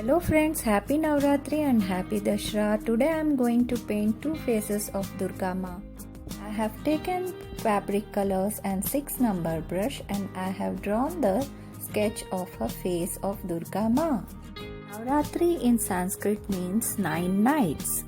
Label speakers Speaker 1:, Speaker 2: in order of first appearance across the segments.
Speaker 1: Hello friends, happy Navratri and happy Dashra. Today I am going to paint two faces of Durga Maa. I have taken fabric colors and 6 number brush and I have drawn the sketch of a face of Durga Maa. Navratri in Sanskrit means 9 nights.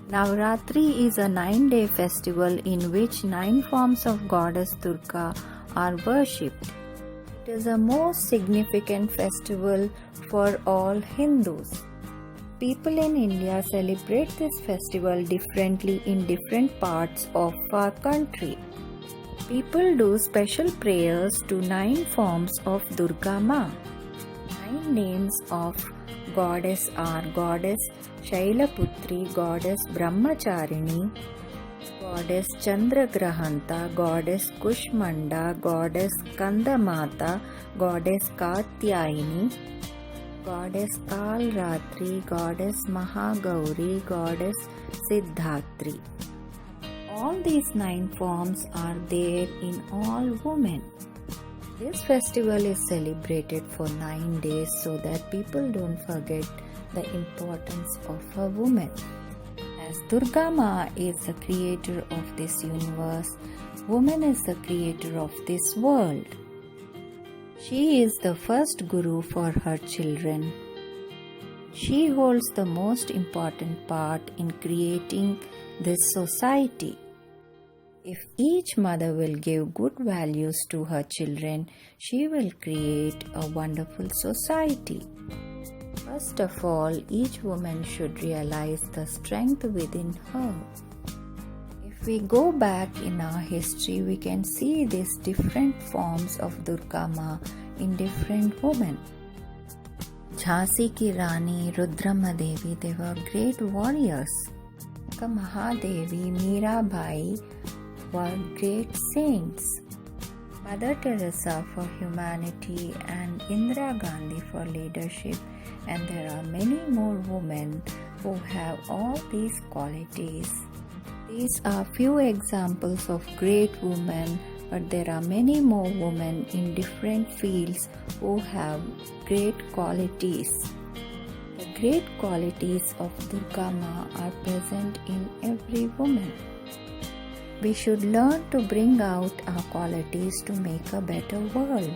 Speaker 1: Navratri is a 9-day festival in which 9 forms of goddess Durga are worshipped. It is a most significant festival for all Hindus. People in India celebrate this festival differently in different parts of our country. People do special prayers to 9 forms of Durga Maa. 9 names of goddess are Goddess Shailaputri, Goddess Brahmacharini, Goddess Chandragrahanta, Goddess Kushmanda, Goddess Kandamata, Goddess Katyayini, Goddess Kalratri, Goddess Mahagauri, Goddess Siddhatri. All these 9 forms are there in all women. This festival is celebrated for 9 days so that people don't forget the importance of a woman. As Durga Maa is the creator of this universe, woman is the creator of this world. She is the first guru for her children. She holds the most important part in creating this society. If each mother will give good values to her children, she will create a wonderful society. First of all, each woman should realize the strength within her. If we go back in our history, we can see these different forms of Durga Maa in different women. Jhansi ki Rani, Rudrama Devi, they were great warriors. Mahadevi, Mirabai were great saints. Mother Teresa for humanity and Indira Gandhi for leadership, and there are many more women who have all these qualities. These are few examples of great women, but there are many more women in different fields who have great qualities. The great qualities of Durga Maa are present in every woman. We should learn to bring out our qualities to make a better world.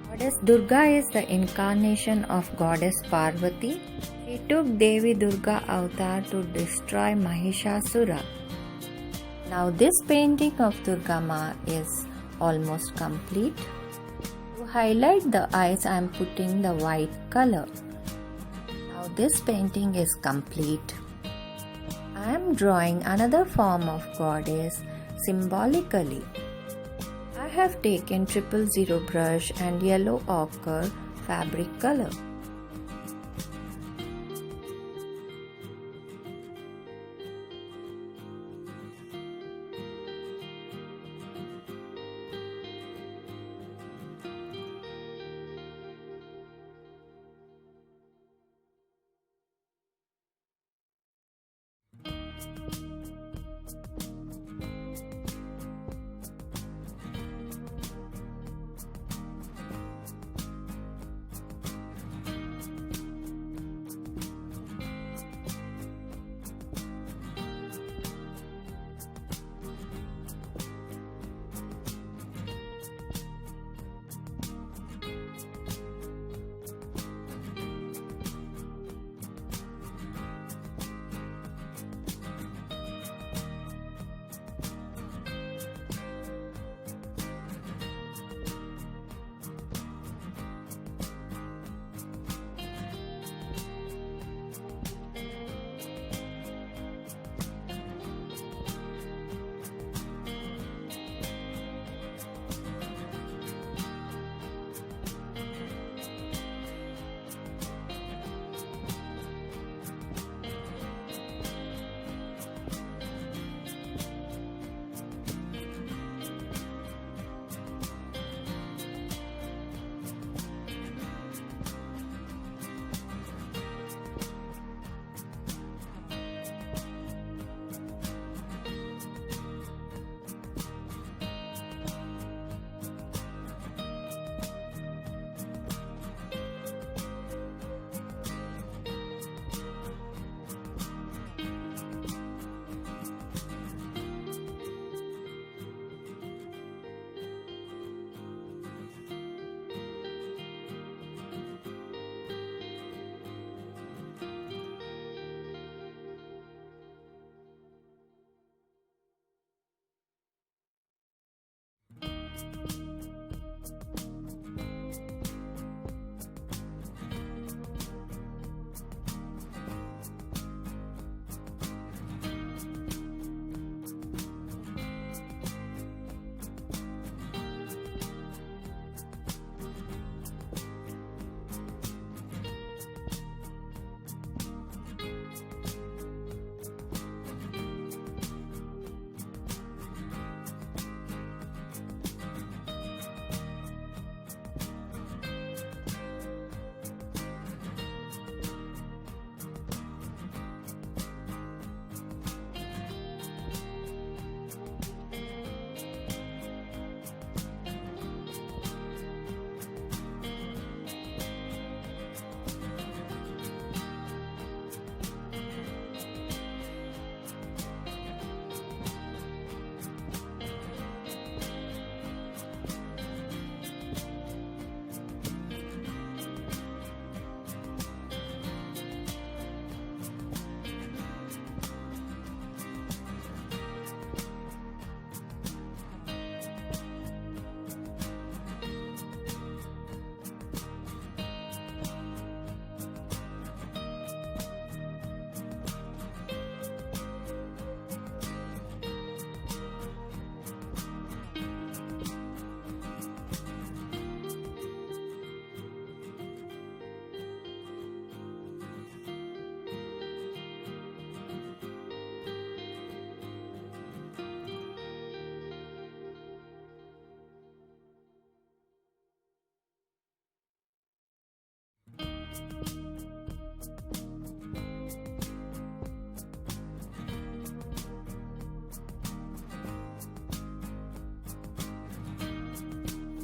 Speaker 1: Goddess Durga is the incarnation of Goddess Parvati. She took Devi Durga avatar to destroy Mahishasura. Now this painting of Durga Maa is almost complete. To highlight the eyes, I am putting the white color. Now this painting is complete. I am drawing another form of goddess symbolically. I have taken 000 brush and yellow ochre fabric color.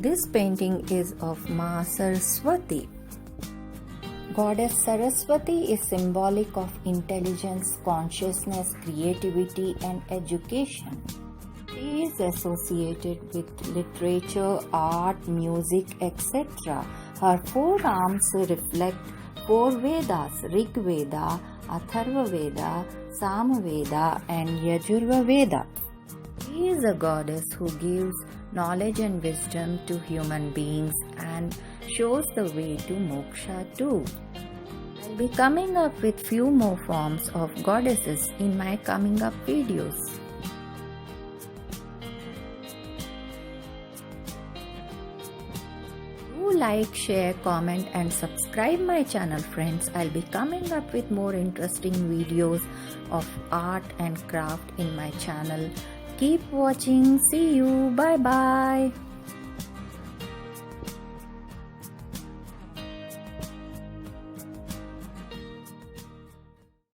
Speaker 1: This painting is of Maa Saraswathi. Goddess Saraswati is symbolic of intelligence, consciousness, creativity and education. She is associated with literature, art, music, etc. Her four arms reflect four Vedas: Rig Veda, Atharva Veda, Sama Veda and Yajurva Veda. She is a goddess who gives knowledge and wisdom to human beings and shows the way to moksha too. I'll be coming up with few more forms of goddesses in my coming up videos. like, share, comment and subscribe my channel, friends. I'll be coming up with more interesting videos of art and craft in my channel. Keep watching. See you. Bye bye.